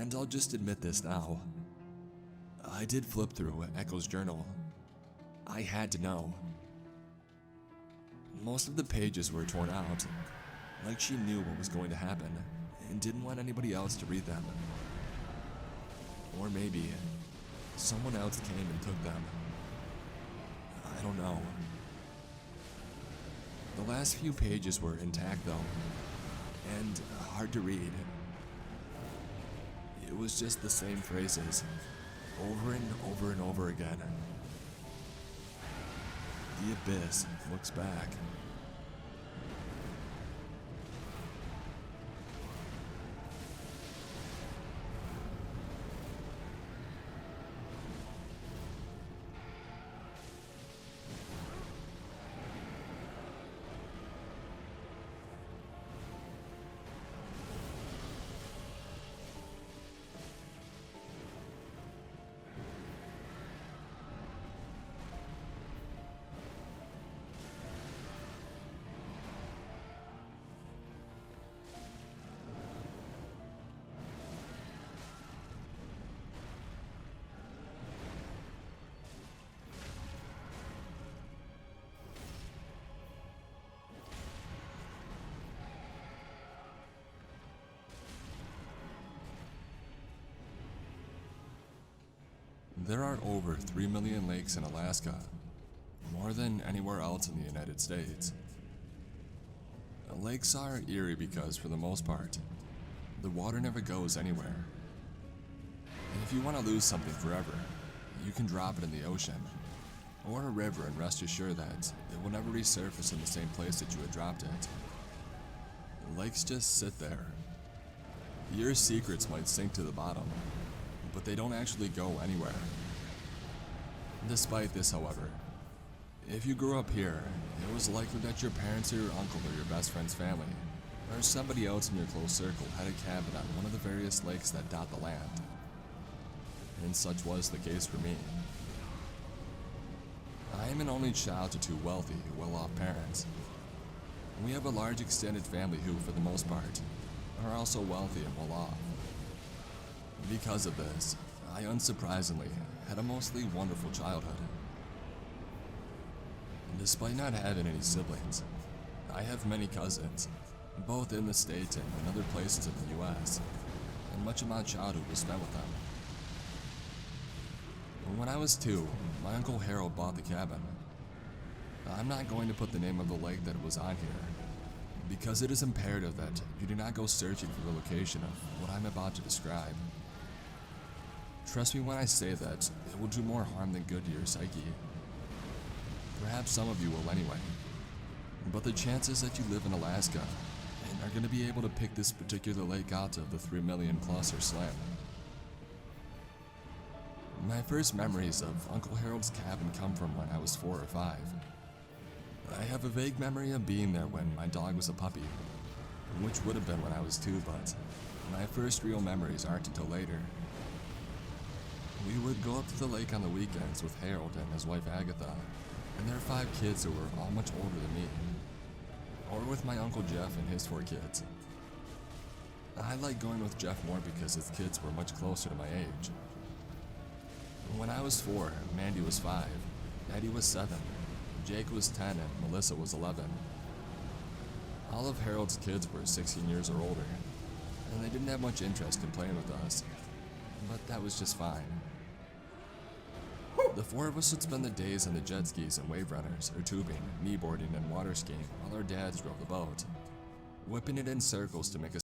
And I'll just admit this now. I did flip through Echo's journal. I had to know. Most of the pages were torn out, like she knew what was going to happen and didn't want anybody else to read them. Or maybe someone else came and took them. I don't know. The last few pages were intact though, and hard to read. It was just the same phrases, over and over and over again. The abyss looks back. There are over 3 million lakes in Alaska, more than anywhere else in the United States. Lakes are eerie because, for the most part, the water never goes anywhere. And if you want to lose something forever, you can drop it in the ocean or a river and rest assured that it will never resurface in the same place that you had dropped it. Lakes just sit there. Your secrets might sink to the bottom, but they don't actually go anywhere. Despite this, however, if you grew up here, it was likely that your parents or your uncle or your best friend's family, or somebody else in your close circle had a cabin on one of the various lakes that dot the land. And such was the case for me. I am an only child to two wealthy, well-off parents. We have a large extended family who, for the most part, are also wealthy and well-off. Because of this, I unsurprisingly had a mostly wonderful childhood. And despite not having any siblings, I have many cousins, both in the States and in other places in the US, and much of my childhood was spent with them. When I was 2, my Uncle Harold bought the cabin. I'm not going to put the name of the lake that it was on here, because it is imperative that you do not go searching for the location of what I'm about to describe. Trust me when I say that it will do more harm than good to your psyche. Perhaps some of you will anyway, but the chances that you live in Alaska and are going to be able to pick this particular lake out of the 3 million plus are slim. My first memories of Uncle Harold's cabin come from when I was 4 or 5. I have a vague memory of being there when my dog was a puppy, which would have been when I was 2, but my first real memories aren't until later. We would go up to the lake on the weekends with Harold and his wife Agatha, and their 5 kids who were all much older than me, or with my Uncle Jeff and his 4 kids. I liked going with Jeff more because his kids were much closer to my age. When I was 4, Mandy was 5, Eddie was 7, Jake was 10, and Melissa was 11. All of Harold's kids were 16 years or older, and they didn't have much interest in playing with us, but that was just fine. The 4 of us would spend the days on the jet skis and wave runners, or tubing, kneeboarding, and water skiing while our dads drove the boat, whipping it in circles to make a